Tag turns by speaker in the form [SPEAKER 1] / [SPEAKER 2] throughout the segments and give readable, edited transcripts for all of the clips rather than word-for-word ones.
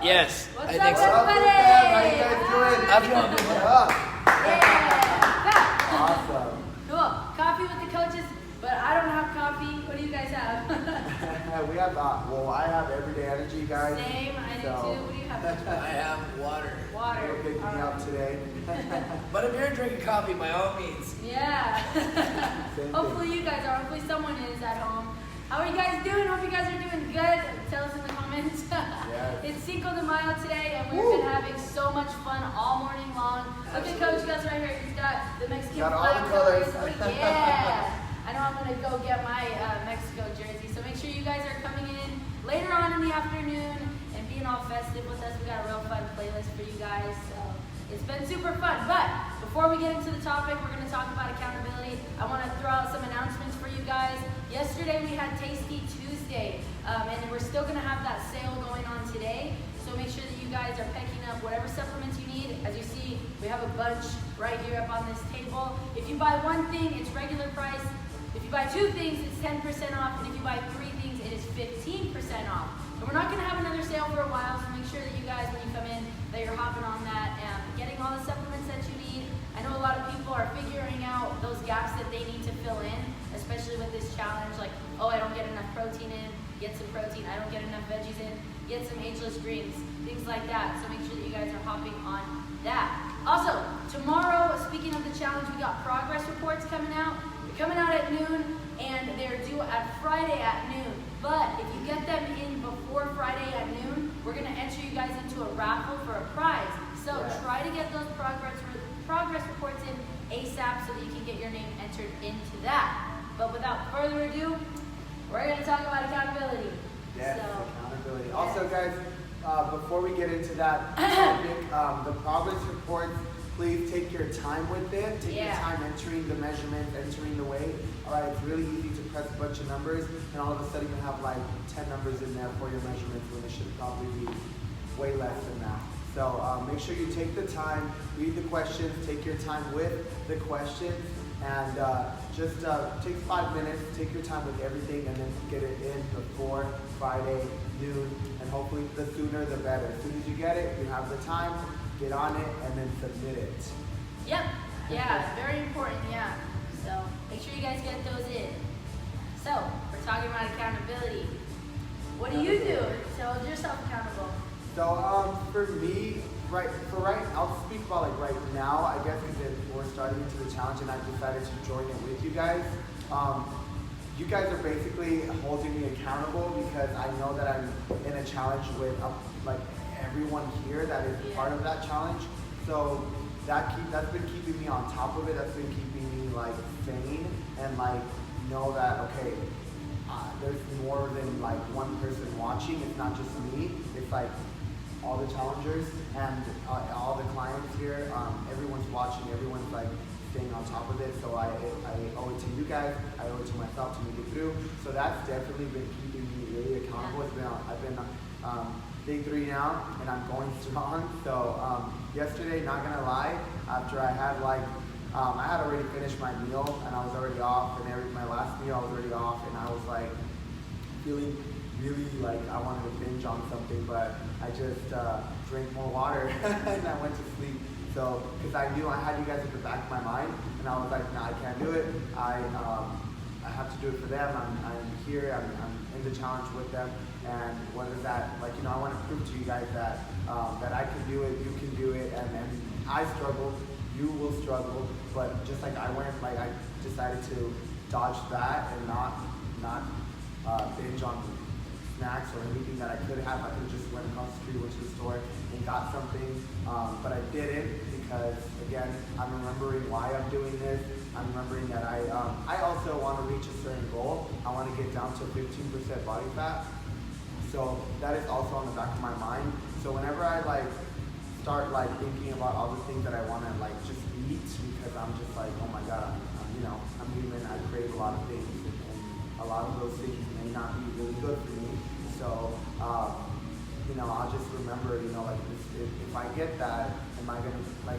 [SPEAKER 1] Yes,
[SPEAKER 2] What's
[SPEAKER 1] I
[SPEAKER 2] up,
[SPEAKER 1] think so.
[SPEAKER 2] everybody?
[SPEAKER 3] How you guys doing?
[SPEAKER 1] I'm doing good.
[SPEAKER 3] What up?
[SPEAKER 2] Yeah.
[SPEAKER 3] Awesome.
[SPEAKER 2] Cool. Coffee with the coaches, but I don't have coffee. What do you guys have?
[SPEAKER 3] We have, well, I have everyday energy, guys.
[SPEAKER 2] Same. I do
[SPEAKER 3] So-
[SPEAKER 2] too. What do you have?
[SPEAKER 1] I have water.
[SPEAKER 2] Water.
[SPEAKER 3] You're picking me up today.
[SPEAKER 1] But if you're drinking coffee, by all means.
[SPEAKER 2] Yeah.
[SPEAKER 3] Same
[SPEAKER 2] Hopefully you guys are. Hopefully someone is at home. How are you guys doing? Hope you guys are doing good. Tell us in the comments.
[SPEAKER 3] Yes.
[SPEAKER 2] It's Cinco de Mayo today, and we've
[SPEAKER 3] Woo.
[SPEAKER 2] been having so much fun all morning long. Look at Coach Gus right here. He's got the Mexican
[SPEAKER 3] Got all
[SPEAKER 2] flag
[SPEAKER 3] the colors.
[SPEAKER 2] Oh, yeah. I know I'm going to go get my Mexico jersey. So make sure you guys are coming in later on in the afternoon and being all festive with us. We got a real fun playlist for you guys. So it's been super fun. But before we get into the topic, we're going to talk about accountability. I want to throw out some announcements for you guys. Yesterday we had Tasty Tuesday, and we're still going to have that sale going on today. So make sure that you guys are picking up whatever supplements you need. As you see, we have a bunch right here up on this table. If you buy one thing, it's regular price. If you buy two things, it's 10% off. And if you buy three things, it is 15% off. And we're not going to have another sale for a while, so make sure that you guys, when you come in, that you're hopping on that and getting all the supplements that you need. I know a lot of people are figuring out those gaps that they need to fill in, especially with this challenge, like, oh, I don't get enough protein in, get some protein. I don't get enough veggies in, get some ageless greens, things like that. So make sure that you guys are hopping on that. Also, tomorrow, speaking of the challenge, we got progress reports coming out. They're coming out at noon, and they're due at Friday at noon. But if you get them in before Friday at noon, we're going to enter you guys into a raffle for a prize. So
[SPEAKER 3] Yeah.
[SPEAKER 2] try to get those progress reports in ASAP so that you can get your name entered into that. But without further ado, we're going to talk about accountability.
[SPEAKER 3] Yes,
[SPEAKER 2] So,
[SPEAKER 3] accountability.
[SPEAKER 2] yes.
[SPEAKER 3] Also, guys, before we get into that topic, the progress reports, please take your time with it. Take your
[SPEAKER 2] Yeah.
[SPEAKER 3] time entering the measurements, entering the weight. All right, it's really easy to press a bunch of numbers, and all of a sudden you have like 10 numbers in there for your measurements when it should probably be way less than that. So make sure you take the time, read the questions, take your time with the questions, and just take 5 minutes, take your time with everything, and then get it in before Friday noon, and hopefully the sooner the better. As soon as you get it, you have the time, get on it, and then submit it.
[SPEAKER 2] Yep. Yeah, very important, yeah. So make sure you guys get those in. So we're talking about accountability. What do you do to hold yourself accountable?
[SPEAKER 3] So for me, I'll speak about like right now, I guess, because we're starting into the challenge and I've decided to join it with you guys. You guys are basically holding me accountable because I know that I'm in a challenge with like everyone here that is part of that challenge. So that's been keeping me on top of it. That's been keeping me like sane and like know that okay, there's more than like one person watching. It's not just me. It's like all the challengers and all the clients here. Everyone's watching. Everyone's like staying on top of it. So I owe it to you guys. I owe it to myself to make it through. So that's definitely been keeping me really accountable. I've been day 3 now, and I'm going strong. So yesterday, not gonna lie, after I had like I had already finished my meal and I was already off, and my last meal I was already off, and I was like feeling really like I wanted to binge on something, but I just drank more water and I went to sleep. So, because I knew I had you guys at the back of my mind, and I was like, no, I can't do it. I have to do it for them. I'm here. I'm in the challenge with them, and what is that? Like, I want to prove to you guys that that I can do it. You can do it, and I struggled. You will struggle, but just like I went, like I decided to dodge that and not binge on snacks or anything that I could have. I could have just went across the street, went to the store and got something, but I didn't because again, I'm remembering why I'm doing this. I'm remembering that I also want to reach a certain goal. I want to get down to 15% body fat. So that is also on the back of my mind. So whenever I like start like thinking about all the things that I want to like just eat, because I'm just like, oh my God, I'm human. I crave a lot of things, and a lot of those things may not be really good for me. So, I'll just remember, like if I get that,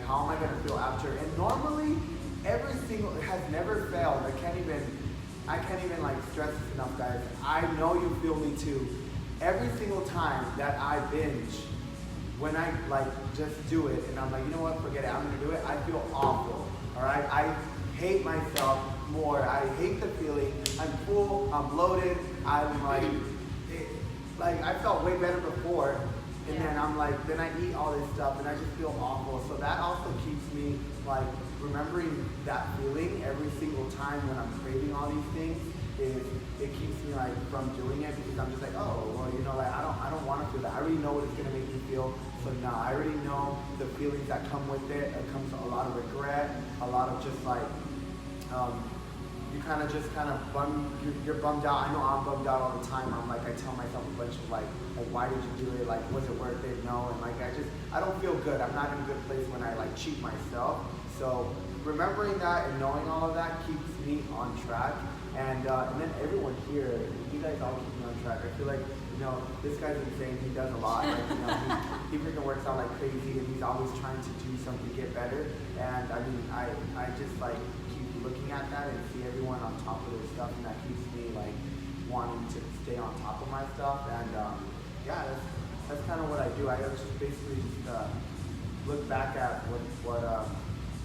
[SPEAKER 3] how am I gonna feel after? And normally, it has never failed. I can't even like stress this enough, guys. I know you feel me too. Every single time that I binge, when I like just do it and I'm like, you know what, forget it, I'm gonna do it, I feel awful. All right, I hate myself more. I hate the feeling. I'm full. I'm bloated. I'm like I felt way better before, and then I'm like, then I eat all this stuff and I just feel awful. So that also keeps me like remembering that feeling every single time when I'm craving all these things. It keeps me like from doing it because I'm just like, oh, well, you know, like I don't want to feel that. I already know what it's gonna make me feel. So now I already know the feelings that come with it. It comes a lot of regret, a lot of just like you kind of you're bummed out. I know I'm bummed out all the time. I'm like, I tell myself a bunch of like why did you do it? Like, was it worth it? No. And like I don't feel good. I'm not in a good place when I like cheat myself. So remembering that and knowing all of that keeps me on track. And then everyone here, you guys all keep me on track. I feel like, you know, this guy's insane. He does a lot. Like, you know, he freaking works out like crazy, and he's always trying to do something to get better. And I mean, I just like keep looking at that and see everyone on top of their stuff, and that keeps me like wanting to stay on top of my stuff. And yeah, that's kind of what I do. I just basically just look back at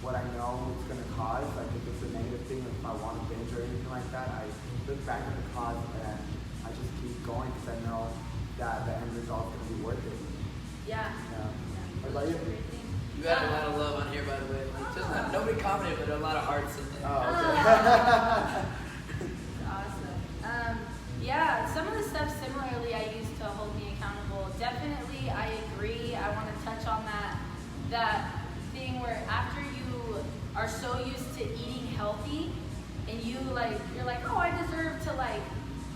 [SPEAKER 3] what I know it's gonna cause. Like if it's a negative thing, if I want to binge or anything like that, I look back at the cause and I just keep going because I know that the end result's gonna be worth it.
[SPEAKER 2] Yeah.
[SPEAKER 3] What about you?
[SPEAKER 1] You got a lot of love on here, by the way. Like, just nobody commented, but a lot of hearts in there.
[SPEAKER 3] Oh, okay.
[SPEAKER 2] Awesome. Yeah, some of the stuff similarly I use to hold me accountable. Definitely, I agree. I want to touch on that thing where after you are so used to eating healthy, and you're like, oh, I deserve to like,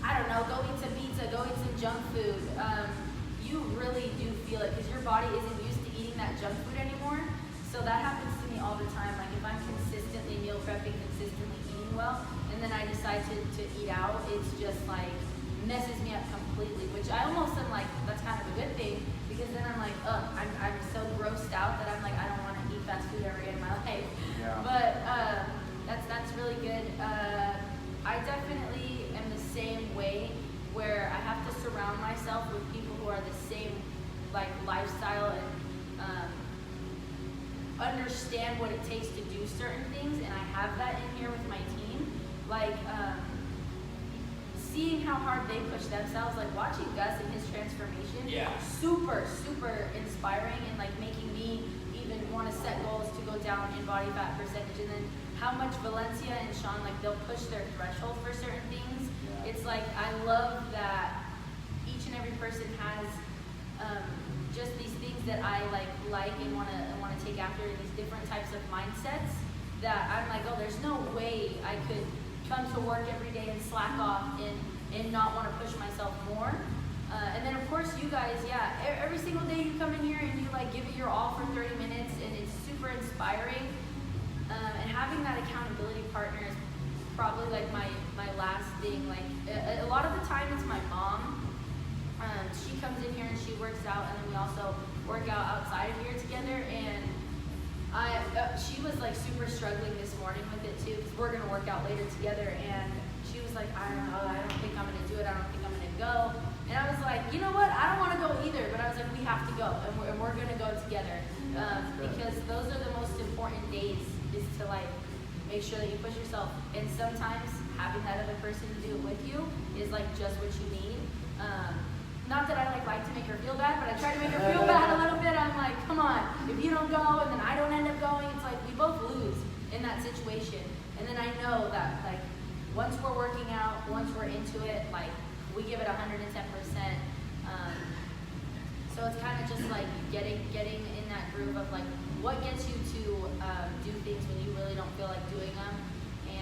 [SPEAKER 2] I don't know, go eat some pizza, go eat some junk food. You really do feel it because your body isn't used to eating that junk food anymore. So that happens to me all the time. Like if I'm consistently meal prepping, consistently eating well, and then I decide to eat out, it's just like messes me up completely, which I almost am like, that's kind of a good thing because then I'm like, I'm so grossed out that I'm like, I don't want to eat fast food ever again in my life.
[SPEAKER 3] Yeah.
[SPEAKER 2] But that's really good. I definitely am the same way where I have to surround myself with people who are the same like lifestyle and understand what it takes to do certain things, and I have that in here with my team. Like seeing how hard they push themselves, like watching Gus and his transformation, super inspiring and like making me even want to set goals to go down in body fat percentage. And then how much Valencia and Sean, like they'll push their threshold for certain things. It's like I love that each and every person has just these things that I like and want to take after, these different types of mindsets that I'm like, oh, there's no way I could come to work every day and slack off and not want to push myself more. And then of course you guys, every single day you come in here and you like give it your all for 30 minutes and it's super inspiring. And having that accountability partner is probably like my last thing. Like a lot of the time it's my mom. She comes in here and she works out, and then we also work out outside of here together. And she was like super struggling this morning with it too, because we're gonna work out later together. And she was like, I don't know, I don't think I'm gonna do it. I don't think I'm gonna go. And I was like, you know what? I don't want to go either. But I was like, we have to go, and we're gonna go together because those are the most important days. Is to like make sure that you push yourself. And sometimes having that other person to do it with you is like just what you need. Not that I like to make her feel bad, but I try to make her feel bad a little bit. I'm like, come on, if you don't go and then I don't end up going, it's like we both lose in that situation. And then I know that like once we're working out, once we're into it, like we give it 110%. So it's kind of just like getting in that groove of like what gets you to do things when you really don't feel like doing them.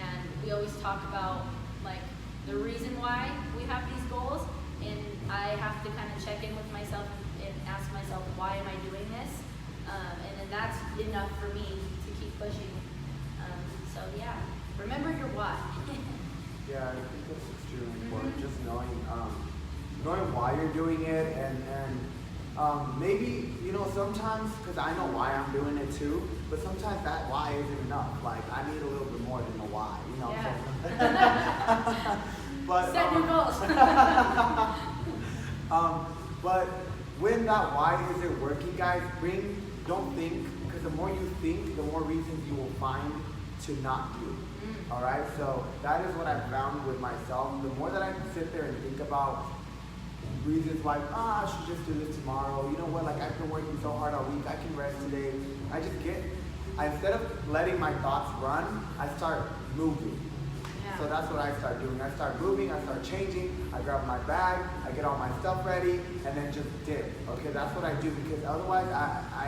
[SPEAKER 2] And we always talk about like the reason why we have these goals. And I have to kind of check in with myself and ask myself, why am I doing this? And then that's enough for me to keep pushing. So yeah, remember your why.
[SPEAKER 3] Yeah, I think that's extremely important. Just knowing why you're doing it, and maybe, you know, sometimes, because I know why I'm doing it too, but sometimes that why isn't enough. Like I need a little bit more than the why, you know.
[SPEAKER 2] Yeah.
[SPEAKER 3] But
[SPEAKER 2] set new goals.
[SPEAKER 3] but when that why isn't working, guys, don't think, because the more you think, the more reasons you will find to not do. All right, so that is what I found with myself. The more that I sit there and think about reasons like, I should just do this tomorrow. You know what? Like, I've been working so hard all week. I can rest today. Instead of letting my thoughts run, I start moving.
[SPEAKER 2] Yeah.
[SPEAKER 3] So that's what I start doing. I start moving, I start changing, I grab my bag, I get all my stuff ready, and then just dip. Okay, that's what I do, because otherwise,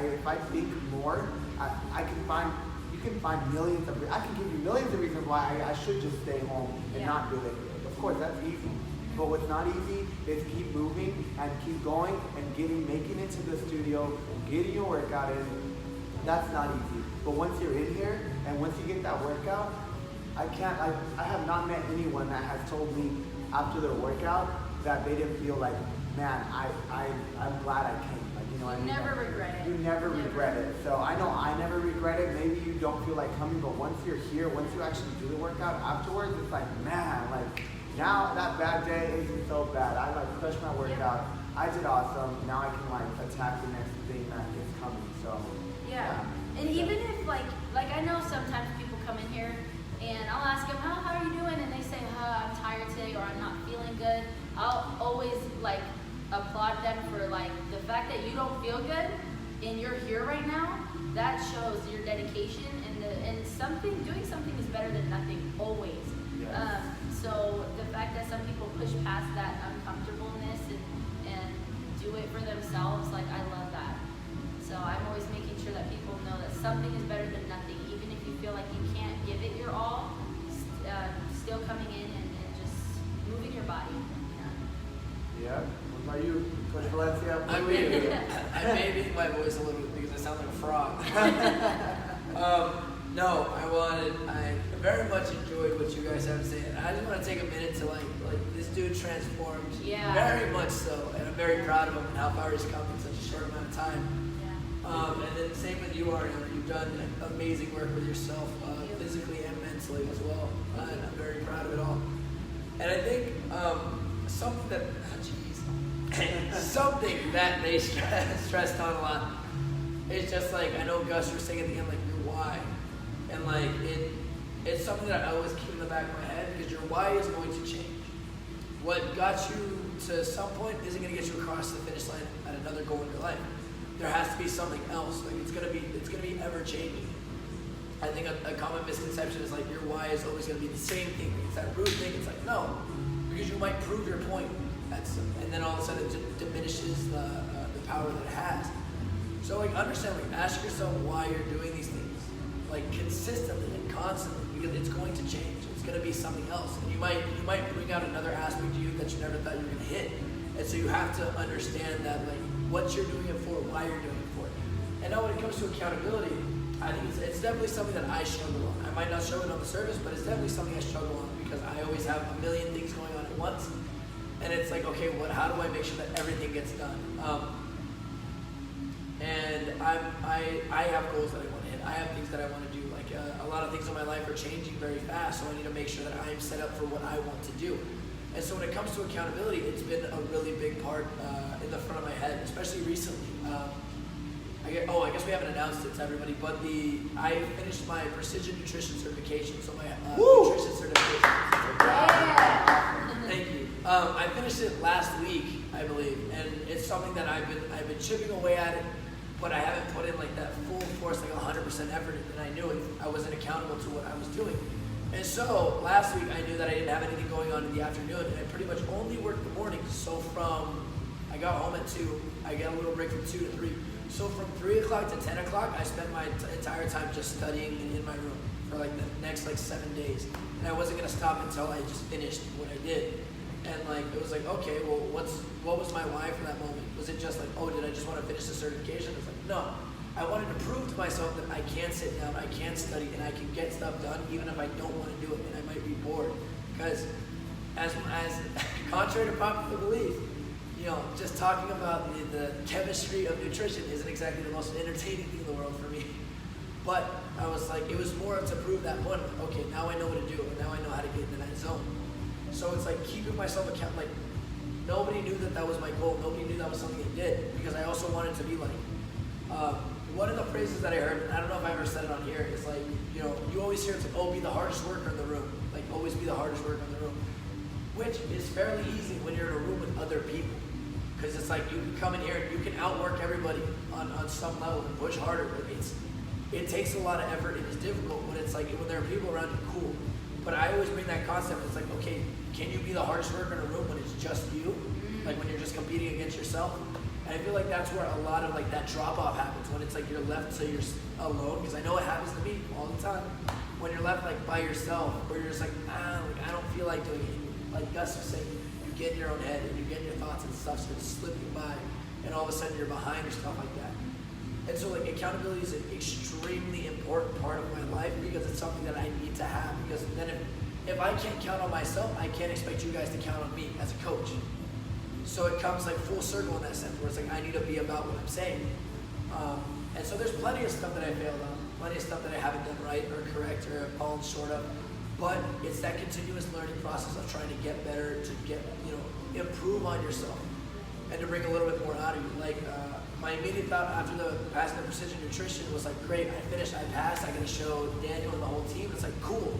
[SPEAKER 3] if I think more, I can find millions of, I can give you millions of reasons why I should just stay home and not do it. Of course, that's easy. But what's not easy is keep moving and keep going and making it to the studio, getting your workout in. That's not easy. But once you're in here and once you get that workout, I have not met anyone that has told me after their workout that they didn't feel like, man, I'm glad I came. Like, you know what I mean?
[SPEAKER 2] Never regret it.
[SPEAKER 3] You never regret it. So I know I never regret it. Maybe you don't feel like coming, but once you're here, once you actually do the workout afterwards, it's like, man, like, now that bad day isn't so bad. I like crushed my workout. I did awesome. Now I can like attack the next thing that is coming. So
[SPEAKER 2] yeah. And even if like I know sometimes people come in here and I'll ask them, how are you doing? And they say, I'm tired today, or I'm not feeling good. I'll always like applaud them for like the fact that you don't feel good and you're here right now. That shows your dedication and doing something is better than nothing always.
[SPEAKER 3] Yes.
[SPEAKER 2] So the fact that some people push past that uncomfortableness and do it for themselves, like, I love that. So I'm always making sure that people know that something is better than nothing, even if you feel like you can't give it your all, still coming in and just moving your body.
[SPEAKER 3] Yeah. What about you, Coach Valencia?
[SPEAKER 1] I may be my voice a little bit because I sound like a frog. No, I very much enjoyed what you guys have to say. And I just want to take a minute to like this dude transformed very much so, and I'm very proud of him and how far he's come in such a short amount of time.
[SPEAKER 2] Yeah.
[SPEAKER 1] And then same with you, Ariana. You've done amazing work with yourself, physically and mentally as well. And I'm very proud of it all. And I think something that they stressed on a lot is just like, I know Gus, you're saying at the end, like, your why. And like it's something that I always keep in the back of my head, because your why is going to change. What got you to some point isn't going to get you across the finish line at another goal in your life. There has to be something else. Like it's going to be ever changing. I think a common misconception is like your why is always going to be the same thing. It's that root thing. It's like, no, because you might prove your point, and then all of a sudden it diminishes the power that it has. So like understand, like ask yourself why you're doing these things. Like consistently and constantly, because it's going to change. It's going to be something else, and you might bring out another aspect of you that you never thought you were going to hit. And so you have to understand that, like, what you're doing it for, why you're doing it for. And now when it comes to accountability, I think it's definitely something that I struggle on. I might not show it on the surface, but it's definitely something I struggle on, because I always have a million things going on at once, and it's like, okay, how do I make sure that everything gets done? And I have goals that I want to hit. I have things that I want to do. Like a lot of things in my life are changing very fast, so I need to make sure that I am set up for what I want to do. And so when it comes to accountability, it's been a really big part in the front of my head, especially recently. I guess we haven't announced it to everybody, but I finished my precision nutrition certification. So my nutrition certification. Thank you. I finished it last week, I believe, and it's something that I've been chipping away at it. But I haven't put in like that full force, like 100% effort, and I knew it. I wasn't accountable to what I was doing. And so last week I knew that I didn't have anything going on in the afternoon, and I pretty much only worked the mornings. So I got home at 2, I get a little break from 2 to 3. So from 3 o'clock to 10 o'clock, I spent my entire time just studying in my room for like the next 7 days. And I wasn't gonna stop until I just finished what I did. And like it was like, okay, well, what was my why for that moment? Was it just like, oh, did I just want to finish the certification? It's like, no. I wanted to prove to myself that I can sit down, I can study, and I can get stuff done even if I don't want to do it and I might be bored. Because as contrary to popular belief, just talking about the chemistry of nutrition isn't exactly the most entertaining thing in the world for me. But I was like, it was more to prove that point. Okay, now I know what to do, and now I know how to get into that zone. So it's like keeping myself accountable. Like nobody knew that was my goal. cool. Nobody knew that was something they did because I also wanted to be like, one of the phrases that I heard, and I don't know if I ever said it on here, is like, you know, you always hear it's like, oh, be the hardest worker in the room. Like, always be the hardest worker in the room. Which is fairly easy when you're in a room with other people. Because it's like, you can come in here and you can outwork everybody on some level and push harder. But it takes a lot of effort and it's difficult when it's like, when there are people around you, cool. But I always bring that concept, it's like, okay, can you be the hardest worker in a room when it's just you? Like when you're just competing against yourself? And I feel like that's where a lot of like that drop off happens, when it's like you're left so you're alone, because I know it happens to me all the time. When you're left like by yourself, or you're just like, I don't feel like doing it. Like Gus was saying, you get in your own head and you get in your thoughts and stuff, so it's slipping by, and all of a sudden you're behind or stuff like that. And so like accountability is an extremely important part of my life because it's something that I need to have, because then if I can't count on myself, I can't expect you guys to count on me as a coach. So it comes like full circle in that sense, where it's like I need to be about what I'm saying. And so there's plenty of stuff that I failed on, plenty of stuff that I haven't done right or correct or fallen short of. But it's that continuous learning process of trying to get better, to get, improve on yourself, and to bring a little bit more out of you. Like my immediate thought after the passing the precision nutrition was like, great, I finished, I passed, I got to show Daniel and the whole team. It's like, cool.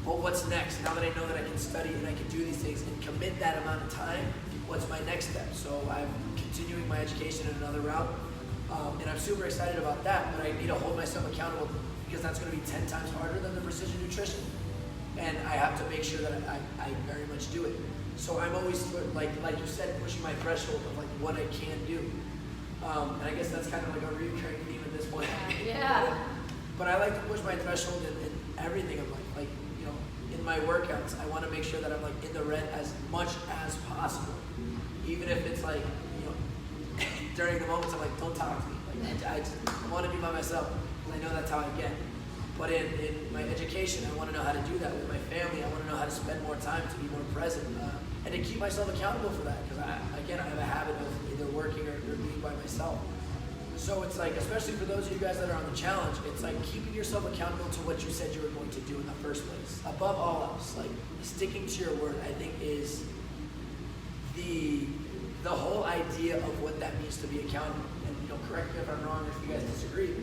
[SPEAKER 1] But what's next? Now that I know that I can study and I can do these things and commit that amount of time, what's my next step? So I'm continuing my education in another route, and I'm super excited about that, but I need to hold myself accountable because that's going to be 10 times harder than the precision nutrition, and I have to make sure that I very much do it. So I'm always, like you said, pushing my threshold of like what I can do, and I guess that's kind of like a recurring theme at this point.
[SPEAKER 2] Yeah.
[SPEAKER 1] But I like to push my threshold in everything of life. Like, in my workouts, I want to make sure that I'm like in the red as much as possible. Even if it's like, during the moments I'm like, don't talk to me. Like, I want to be by myself because I know that's how I get. But in my education, I want to know how to do that. With my family, I want to know how to spend more time to be more present and to keep myself accountable for that. Because I have a habit of either working or being by myself. So it's like, especially for those of you guys that are on the challenge, it's like keeping yourself accountable to what you said you were going to do in the first place. Above all else, like sticking to your word, I think is the whole idea of what that means to be accountable. And correct me if I'm wrong, if you guys disagree.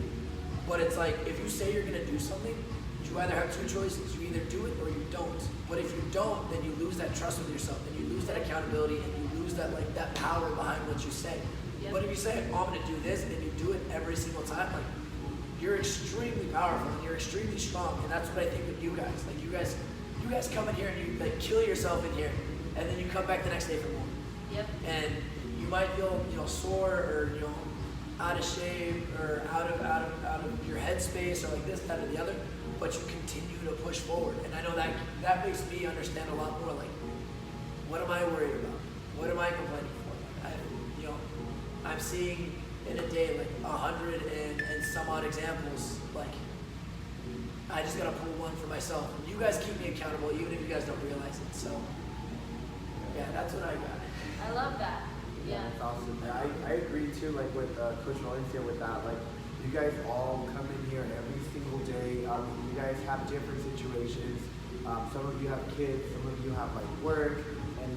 [SPEAKER 1] But it's like, if you say you're gonna do something, you either have two choices. You either do it or you don't. But if you don't, then you lose that trust with yourself, and you lose that accountability, and you lose that that power behind what you say. Yep. But if you say, oh, I'm gonna do this, and you do it every single time, like, you're extremely powerful and you're extremely strong. And that's what I think with you guys. Like, you guys come in here and you like kill yourself in here, and then you come back the next day for more.
[SPEAKER 2] Yep.
[SPEAKER 1] And you might feel sore or out of shape or out of your headspace or like this, that, or the other, but you continue to push forward. And I know that makes me understand a lot more. Like, what am I worried about? What am I complaining for? I'm seeing in a day like 100 and some odd examples. Like, I just gotta pull one for myself. You guys keep me accountable, even if you guys don't realize it. So, yeah, that's what I got.
[SPEAKER 2] I love that. Yeah.
[SPEAKER 3] That's awesome. Yeah, I agree too, like with Coach Valencia with that. Like, you guys all come in here every single day. You guys have different situations. Some of you have kids, some of you have like work, and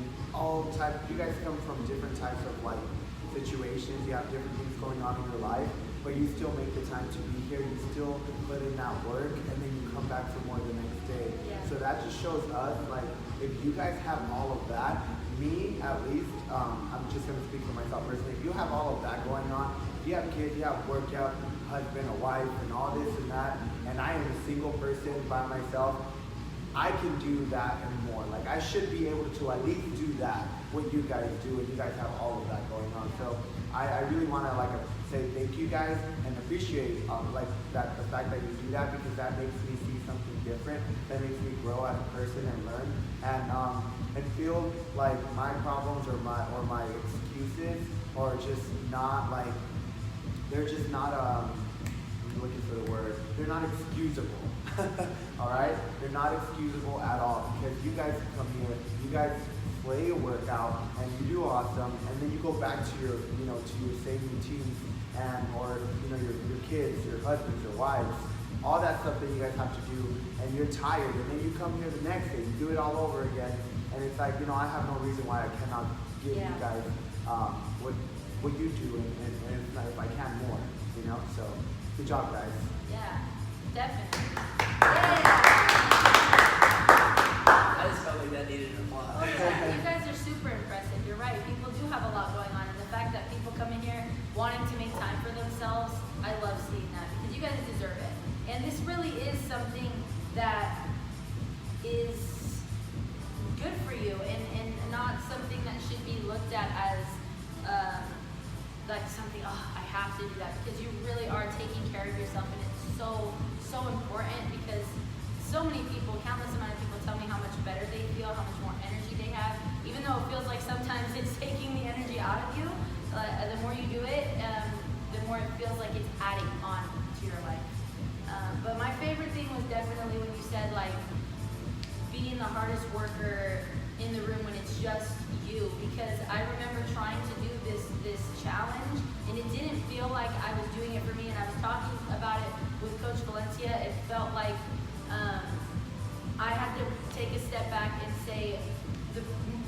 [SPEAKER 3] you guys come from different types of like situations. You have different things going on in your life, but you still make the time to be here. You still put in that work, and then you come back for more the next day.
[SPEAKER 2] Yeah.
[SPEAKER 3] So that just shows us, like, if you guys have all of that, me at least, I'm just gonna speak for myself personally. If you have all of that going on, if you have kids, you have work, you have a husband, a wife, and all this and that, and I am a single person by myself, I can do that and more. Like, I should be able to at least do that, what you guys do, and you guys have all of that going on. So I really want to say thank you guys and appreciate the fact that you do that, because that makes me see something different. That makes me grow as a person and learn and feel like my problems or my excuses are just not like, they're just not I'm looking for the word. They're not excusable. All right, they're not excusable at all, because you guys come here, you guys play a workout, and you do awesome, and then you go back to your same routines, and or your kids, your husbands, your wives, all that stuff that you guys have to do, and you're tired, and then you come here the next day, you do it all over again, and it's like, I have no reason why I cannot give you guys what you do, and if I can more, you know. So good job, guys.
[SPEAKER 2] Yeah, definitely. Yeah.
[SPEAKER 1] I just felt like that needed an applause.
[SPEAKER 2] Oh, yeah. You guys are super impressive. You're right. People do have a lot going on, and the fact that people come in here wanting to make time for themselves, I love seeing that because you guys deserve it. And this really is something that is good for you, and not something that should be looked at as like something, oh, I have to do that, because you really are taking care of yourself, and it's so important, because so many people, countless amount of people tell me how much better they feel, how much more energy they have, even though it feels like sometimes it's taking the energy out of you. The more you do it, the more it feels like it's adding on to your life. But my favorite thing was definitely when you said, like, being the hardest worker in the room when it's just you, because I remember trying to do this challenge, and it didn't feel like I was doing it for me. And I was talking about it with Coach Valencia. It felt like I had to take a step back and say, the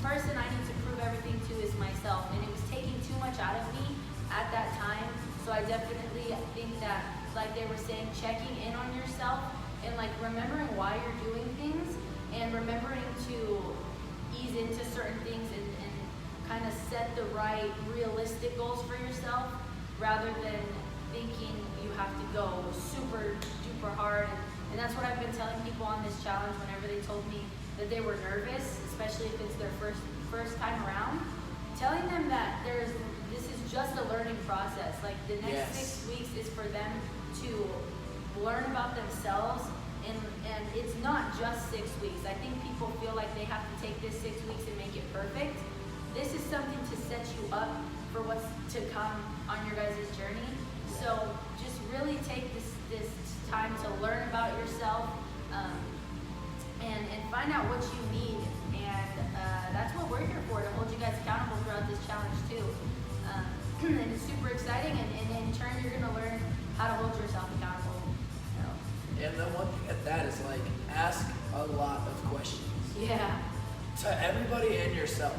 [SPEAKER 2] person I need to prove everything to is myself, and it was taking too much out of me at that time. So I definitely think that, like they were saying, checking in on yourself and like remembering why you're doing things, and remembering to ease into certain things and kind of set the right realistic goals for yourself, rather than thinking you have to go super duper hard. And that's what I've been telling people on this challenge whenever they told me that they were nervous, especially if it's their first time around, telling them that this is just a learning process. Like the next 6 weeks is for them to learn about themselves. And it's not just 6 weeks. I think people feel like they have to take this 6 weeks and make it perfect. This is something to set you up for what's to come on your guys' journey. So just really take this time to learn about yourself, and find out what you need. And that's what we're here for, to hold you guys accountable throughout this challenge too. And it's super exciting, and in turn you're gonna learn how to hold yourself accountable.
[SPEAKER 1] And the one thing at that is, like, ask a lot of questions.
[SPEAKER 2] Yeah.
[SPEAKER 1] To everybody and yourself.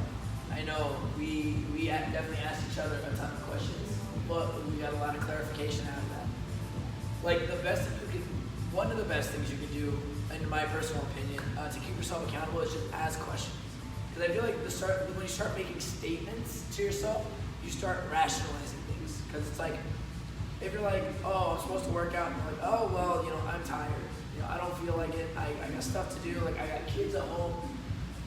[SPEAKER 1] I know we definitely asked each other a ton of questions, but we got a lot of clarification out of that. Like, one of the best things you can do, in my personal opinion, to keep yourself accountable is just ask questions. Because I feel like when you start making statements to yourself, you start rationalizing things. Because it's like, if you're like, oh, I'm supposed to work out, and you're like, oh, well, I'm tired. I don't feel like it. I got stuff to do. Like, I got kids at home.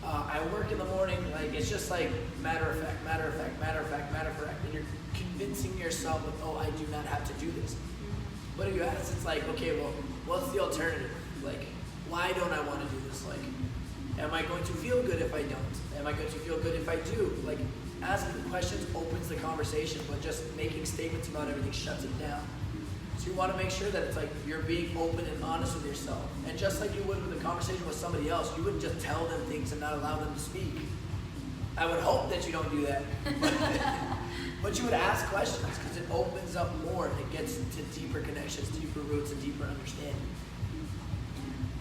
[SPEAKER 1] I work in the morning. Like, it's just like matter of fact. And you're convincing yourself, like, oh, I do not have to do this. But if you ask, it's like, okay, well, what's the alternative? Like, why don't I want to do this? Like, am I going to feel good if I don't? Am I going to feel good if I do? Like, asking the questions opens the conversation, but just making statements about everything shuts it down. So you want to make sure that it's like you're being open and honest with yourself. And just like you would with a conversation with somebody else, you wouldn't just tell them things and not allow them to speak. I would hope that you don't do that. But you would ask questions, because it opens up more and it gets to deeper connections, deeper roots, and deeper understanding.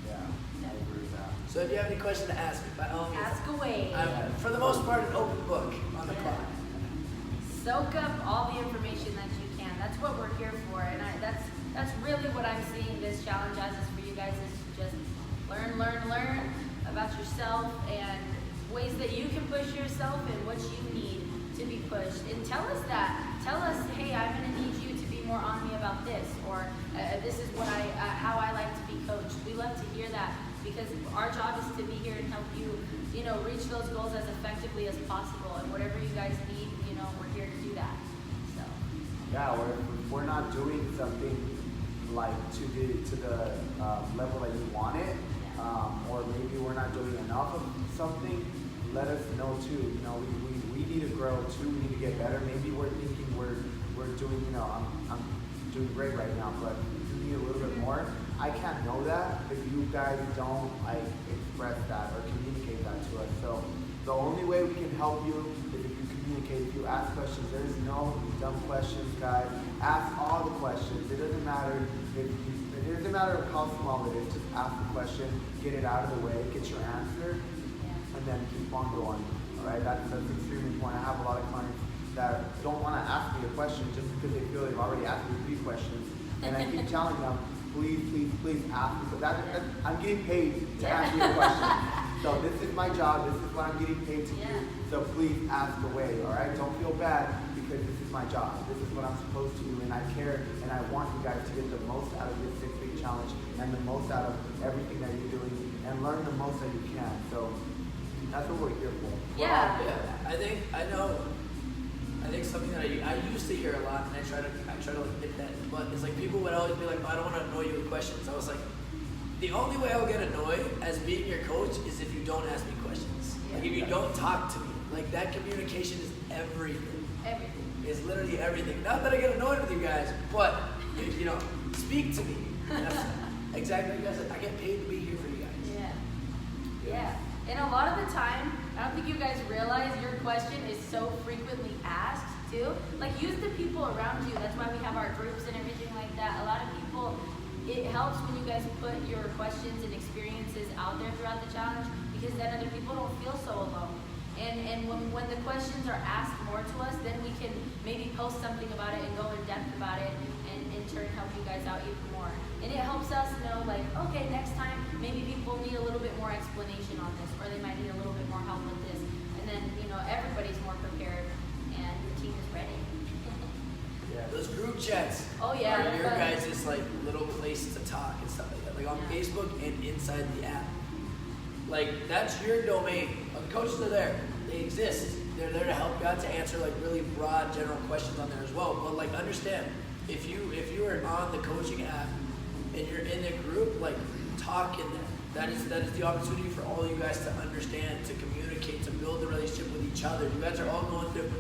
[SPEAKER 3] Yeah, I agree with that.
[SPEAKER 1] So if you have any question to ask me, by all means.
[SPEAKER 2] Ask away.
[SPEAKER 1] I'm, for the most part, an open book on the clock.
[SPEAKER 2] Soak up all the information that you can. That's what we're here for, and that's really what I'm seeing this challenge as, is for you guys, is to just learn about yourself and ways that you can push yourself and what you need to be pushed. And tell us, hey, I'm going to need you to be more on me about this, or this is what how I like to be coached. We love to hear that, because our job is to be here and help you, reach those goals as effectively as possible. And whatever you guys need, we're here to do that. So.
[SPEAKER 3] Yeah, if we're not doing something like to the level that you want it, or maybe we're not doing enough of something, let us know too. We need to grow too. We need to get better. Maybe we're thinking we're doing, I'm doing great right now, but we need a little bit more. I can't know that if you guys don't express that or communicate that to us. So the only way we can help you is if you communicate, if you ask questions. There's no dumb questions, guys. Ask all the questions. It doesn't matter how small it is. Just ask the question, get it out of the way, get your answer, and then keep on going. All right, that's extremely important. I have a lot of clients that don't want to ask me a question just because they feel they've already asked me 3 questions. And I keep telling them, please, please, please ask me. So I'm getting paid to ask you a question. So this is my job. This is what I'm getting paid to do. So please ask away, all right? Don't feel bad because this is my job. This is what I'm supposed to do, and I care, and I want you guys to get the most out of this 6-week challenge and the most out of everything that you're doing and learn the most that you can. So that's what we're here for.
[SPEAKER 2] Yeah.
[SPEAKER 1] I think something that I used to hear a lot, and I try to like nip that, but it's like people would always be like, I don't want to annoy you with questions. I was like, the only way I'll get annoyed as being your coach is if you don't ask me questions. Like if you don't talk to me, like that communication is everything.
[SPEAKER 2] Everything.
[SPEAKER 1] It's literally everything. Not that I get annoyed with you guys, but you know, speak to me. That's exactly what you guys said. I get paid to be here for you guys.
[SPEAKER 2] Yeah. And a lot of the time, I don't think you guys realize your question is so frequently asked too. Like use the people around you. That's why we have our groups and everything like that. A lot of people, it helps when you guys put your questions and experiences out there throughout the challenge because then other people don't feel so alone. And when the questions are asked more to us, then we can maybe post something about it and go in depth about it and in turn help you guys out even more. And it helps us know like, okay, next time maybe people need a little bit more explanation on this or they might need a little bit more help with this. And then, you know, everybody's more prepared and the team is ready.
[SPEAKER 1] Those group chats
[SPEAKER 2] Oh, yeah,
[SPEAKER 1] are your
[SPEAKER 2] but-
[SPEAKER 1] guys' like little place to talk and stuff like that. Like on Facebook and inside the app. Like that's your domain. The coaches are there. They exist. They're there to help you out to answer like really broad general questions on there as well. But like understand, if you are on the coaching app and you're in the group, like talk in there. That is the opportunity for all you guys to understand, to communicate, to build a relationship with each other. You guys are all going through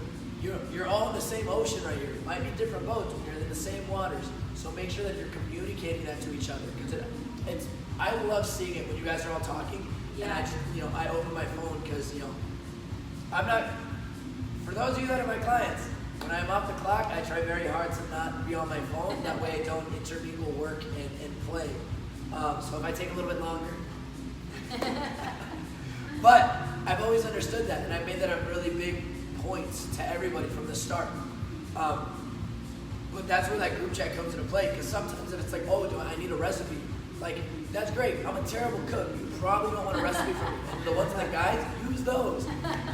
[SPEAKER 1] you're all in the same ocean right here. It might be different boats, but you're in the same waters. So make sure that you're communicating that to each other. Because I love seeing it when you guys are all talking. And I just, I open my phone because, I'm not, for those of you that are my clients, when I'm off the clock, I try very hard to not be on my phone. That way I don't intermingle work and play. So if I take a little bit longer. But I've always understood that, and I've made that a really big point to everybody from the start. But that's where that group chat comes into play, because sometimes if it's like, I need a recipe. Like, that's great. I'm a terrible cook. You probably don't want a recipe from me. And the ones that guys, use those.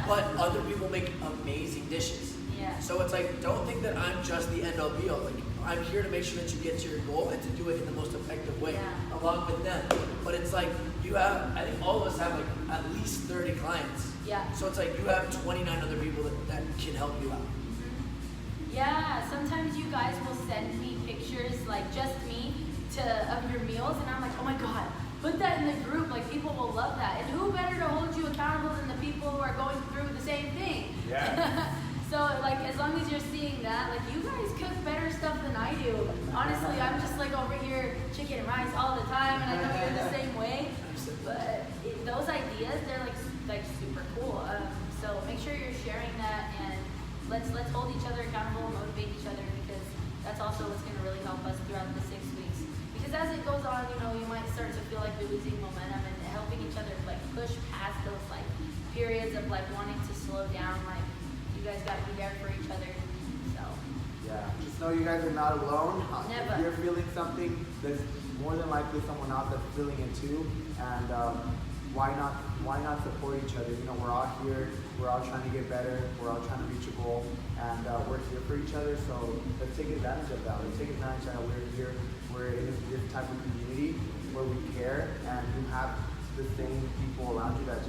[SPEAKER 1] But other people make amazing dishes.
[SPEAKER 2] Yeah.
[SPEAKER 1] So it's like, don't think that I'm just the end all be all. Like, I'm here to make sure that you get to your goal and to do it in the most effective way, along with them. But it's like, I think all of us have like at least 30 clients.
[SPEAKER 2] Yeah.
[SPEAKER 1] So it's like, you have 29 other people that can help you out.
[SPEAKER 2] Yeah, sometimes you guys will send me pictures, like just me, of your meals, and I'm like, oh my god, put that in the group, like people will love that. And who better to hold you accountable than the people who are going through the same thing?
[SPEAKER 3] Yeah.
[SPEAKER 2] So like as long as you're seeing that, like you guys cook better stuff than I do. Honestly, I'm just like over here chicken and rice all the time, and I know you're the same way. But those ideas, they're like super cool. So make sure you're sharing that, and let's hold each other accountable, motivate each other, because that's also what's going to really help us throughout the 6 weeks. Because as it goes on, you might start to feel like you're losing momentum, and helping each other like push past those like periods of like wanting to slow down. Like you guys got to be there for each other. So
[SPEAKER 3] yeah, just know you guys are not alone.
[SPEAKER 2] Never.
[SPEAKER 3] If you're feeling something, there's more than likely someone else that's feeling it too. And why not support each other? We're all here. We're all trying to get better. We're all trying to reach a goal, and we're here for each other. So let's take advantage of that. Let's take advantage that we're here. We're in this type of community where we care, and you have the same people around you that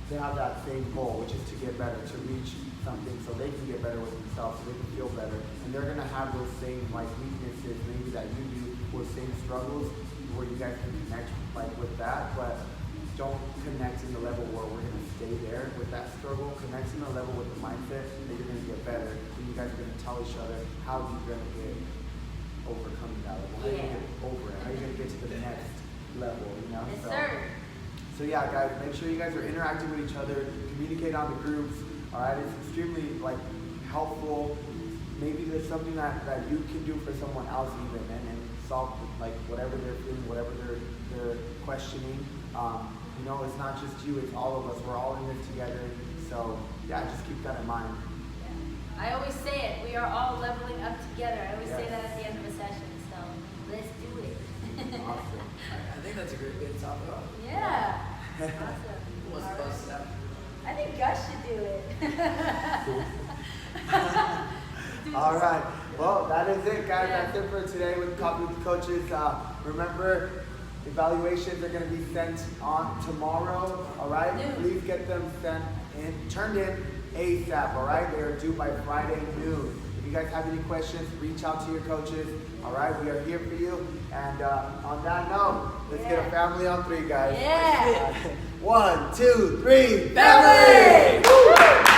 [SPEAKER 3] they have that same goal, which is to get better, to reach something, so they can get better with themselves, so they can feel better, and they're gonna have those same like weaknesses maybe that you do, or same struggles, where you guys can connect like with that, but don't connect in the level where we're gonna stay there with that struggle. Connect in the level with the mindset that you're gonna get better, and you guys are gonna tell each other how you're gonna get overcoming that level, how you're gonna get over it, how you're gonna get to the next level,
[SPEAKER 2] yes,
[SPEAKER 3] So,
[SPEAKER 2] sir.
[SPEAKER 3] so yeah, guys, make sure you guys are interacting with each other, communicate on the groups. All right, it's extremely like helpful. Maybe there's something that you can do for someone else even, and solve like whatever they're feeling, whatever they're questioning. It's not just you, it's all of us. We're all in this together. So yeah, just keep that in mind.
[SPEAKER 2] I always say it. We are all leveling up together. I always say
[SPEAKER 3] Yes.
[SPEAKER 2] that at the end of a session. So let's do it.
[SPEAKER 3] Awesome.
[SPEAKER 1] I think that's a great way to top it off.
[SPEAKER 2] Yeah. Awesome.
[SPEAKER 1] Who wants
[SPEAKER 2] All
[SPEAKER 1] to
[SPEAKER 2] right.
[SPEAKER 1] bust that?
[SPEAKER 2] I think Gus should do it.
[SPEAKER 3] All right. Well, that is it, guys.
[SPEAKER 2] Yeah.
[SPEAKER 3] That's it for today with Coffee with the Coaches. Remember, evaluations are going to be sent on tomorrow. All right.
[SPEAKER 2] Noon.
[SPEAKER 3] Please get them turned in ASAP. All right. They are due by Friday noon. If you guys have any questions, reach out to your coaches. All right. We are here for you. And on that note, let's get a family on three, guys.
[SPEAKER 2] Yeah.
[SPEAKER 3] 1, 2, 3.
[SPEAKER 2] Family!
[SPEAKER 3] Woo!